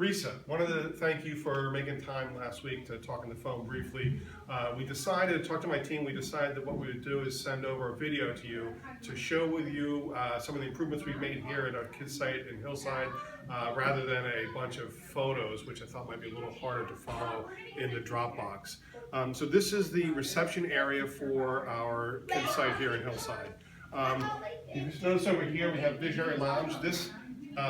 Risa, thank you for making time last week to talk on the phone briefly. We decided to talk to my team. We decided that what we would do is send over a video to you to show with you some of the improvements we've made here at our kids site in Hillside, rather than a bunch of photos, which I thought might be a little harder to follow in the Dropbox. So this is the reception area for our kids site here in Hillside. You just notice over here we have Visionary Lounge. This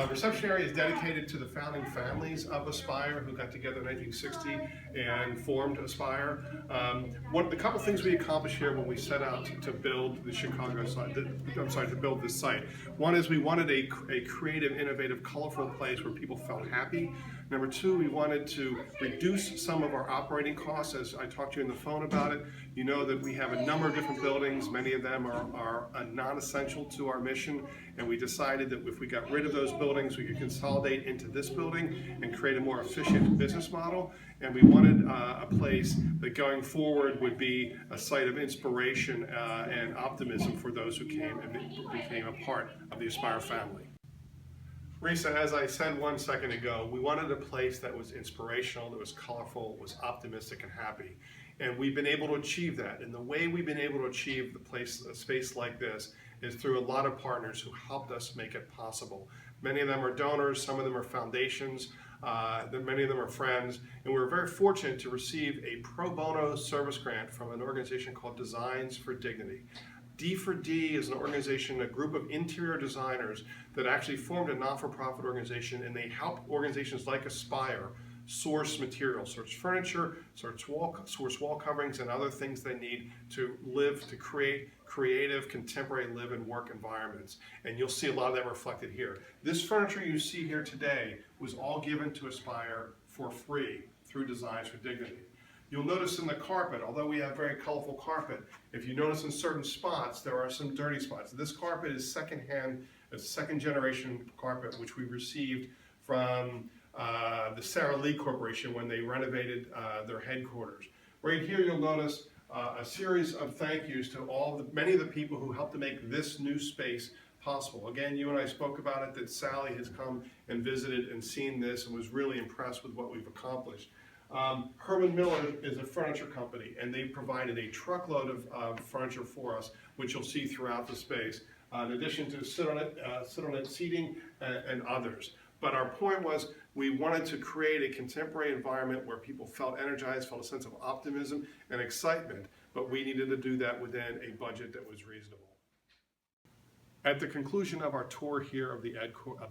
reception area is dedicated to the founding families of Aspire, who got together in 1960 and formed Aspire. The couple things we accomplished here when we set out to build the Chicago site, to build this site. One is we wanted a creative, innovative, colorful place where people felt happy. Number two, we wanted to reduce some of our operating costs. As I talked to you on the phone about it, you know that we have a number of different buildings. Many of them are non-essential to our mission, and we decided that if we got rid of those buildings, we could consolidate into this building and create a more efficient business model. And we wanted a place that going forward would be a site of inspiration and optimism for those who came and became a part of the Aspire family. Risa, as I said 1 second ago, we wanted a place that was inspirational, that was colorful, was optimistic and happy. And we've been able to achieve that. And the way we've been able to achieve a space like this is through a lot of partners who helped us make it possible. Many of them are donors, some of them are foundations, many of them are friends, and we're very fortunate to receive a pro bono service grant from an organization called Designs for Dignity. D4D is an organization, a group of interior designers that actually formed a not-for-profit organization, and they help organizations like Aspire source materials, source furniture, source wall coverings, and other things they need to create creative, contemporary live and work environments. And you'll see a lot of that reflected here. This furniture you see here today was all given to Aspire for free through Designs for Dignity. You'll notice in the carpet, although we have very colorful carpet, if you notice in certain spots, there are some dirty spots. This carpet is secondhand, it's second generation carpet, which we received from the Sara Lee Corporation when they renovated their headquarters. Right here you'll notice a series of thank yous to many of the people who helped to make this new space possible. Again, you and I spoke about it, that Sally has come and visited and seen this and was really impressed with what we've accomplished. Herman Miller is a furniture company, and they provided a truckload of furniture for us, which you'll see throughout the space, in addition to sit on it seating and others. But our point was we wanted to create a contemporary environment where people felt energized, felt a sense of optimism and excitement, but we needed to do that within a budget that was reasonable. At the conclusion of our tour here of the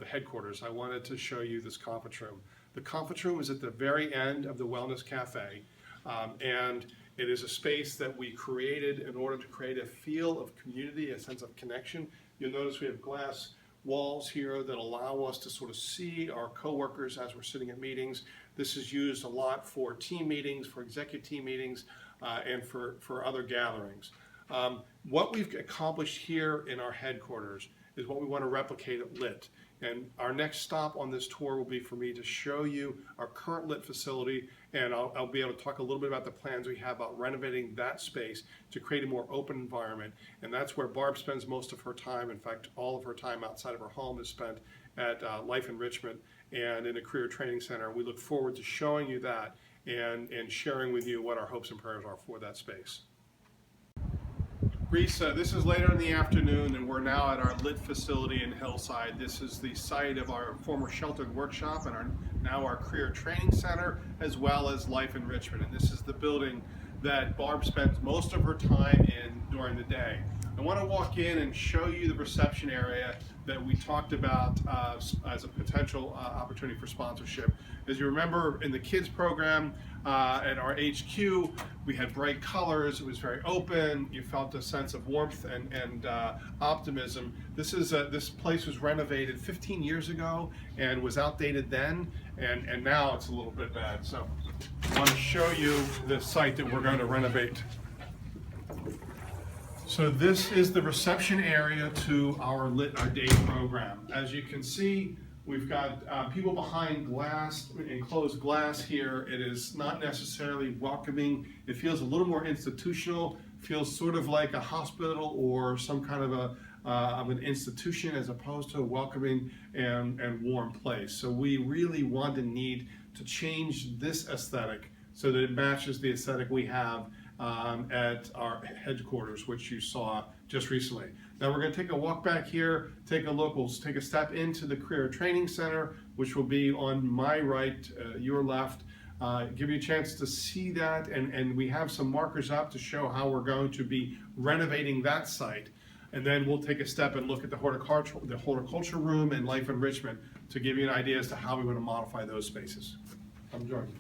headquarters, I wanted to show you this conference room. The conference room is at the very end of the Wellness Cafe, and it is a space that we created in order to create a feel of community, a sense of connection. You'll notice we have glass walls here that allow us to sort of see our coworkers as we're sitting at meetings. This is used a lot for team meetings, for executive team meetings, and for other gatherings. What we've accomplished here in our headquarters is what we want to replicate at LIT. And our next stop on this tour will be for me to show you our current LIT facility, and I'll be able to talk a little bit about the plans we have about renovating that space to create a more open environment. And that's where Barb spends most of her time. In fact, all of her time outside of her home is spent at Life Enrichment and in a career training center. We look forward to showing you that and sharing with you what our hopes and prayers are for that space. Risa, this is later in the afternoon, and we're now at our LIT facility in Hillside. This is the site of our former sheltered workshop and now our career training center, as well as Life Enrichment. And this is the building that Barb spends most of her time in during the day. I want to walk in and show you the reception area that we talked about as a potential opportunity for sponsorship. As you remember, in the kids program at our HQ, we had bright colors. It was very open. You felt a sense of warmth and optimism. This place was renovated 15 years ago and was outdated then, and now it's a little bit bad. So I want to show you the site that we're going to renovate. So this is the reception area to our day program. As you can see, we've got people behind glass, enclosed glass here. It is not necessarily welcoming. It feels a little more institutional, feels sort of like a hospital or some kind of of an institution as opposed to a welcoming and warm place. So we really want and need to change this aesthetic so that it matches the aesthetic we have at our headquarters, which you saw just recently. Now we're going to take a walk back here, take a step into the Career Training Center, which will be on my right, your left. Give you a chance to see that, and we have some markers up to show how we're going to be renovating that site. And then we'll take a step and look at the horticulture room and life enrichment to give you an idea as to how we want to modify those spaces. Come join me.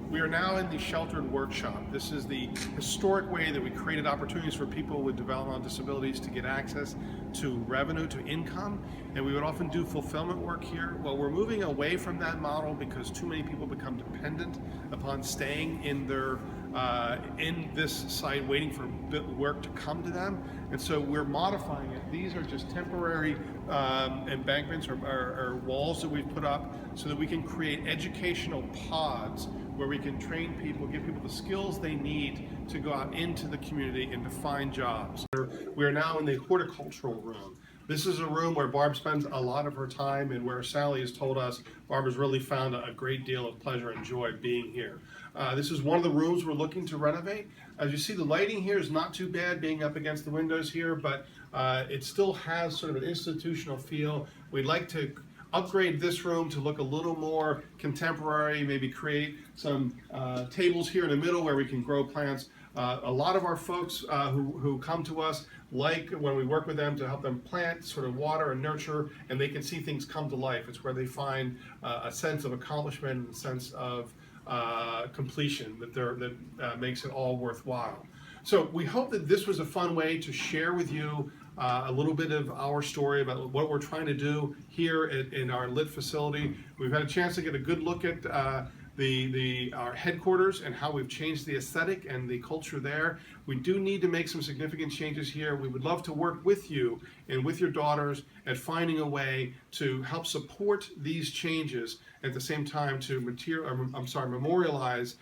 We are now in the sheltered workshop. This is the historic way that we created opportunities for people with developmental disabilities to get access to revenue, to income, and we would often do fulfillment work here. Well, we're moving away from that model because too many people become dependent upon staying in their in this site, waiting for work to come to them, and so we're modifying it. These are just temporary embankments or walls that we've put up so that we can create educational pods where we can train people, give people the skills they need to go out into the community and to find jobs. We are now in the horticultural room. This is a room where Barb spends a lot of her time and where Sally has told us Barb has really found a great deal of pleasure and joy being here. This is one of the rooms we're looking to renovate. As you see, the lighting here is not too bad being up against the windows here, but it still has sort of an institutional feel. We'd like to upgrade this room to look a little more contemporary, maybe create some tables here in the middle where we can grow plants. A lot of our folks who come to us like when we work with them to help them plant, sort of water and nurture, and they can see things come to life. It's where they find a sense of accomplishment and a sense of completion that makes it all worthwhile. So we hope that this was a fun way to share with you a little bit of our story about what we're trying to do here in our lit facility. We've had a chance to get a good look at our headquarters and how we've changed the aesthetic and the culture there. We do need to make some significant changes here. We would love to work with you and with your daughters at finding a way to help support these changes at the same time to memorialize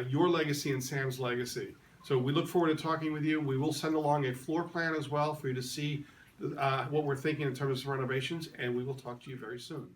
your legacy and Sam's legacy. So we look forward to talking with you. We will send along a floor plan as well for you to see what we're thinking in terms of renovations, and we will talk to you very soon.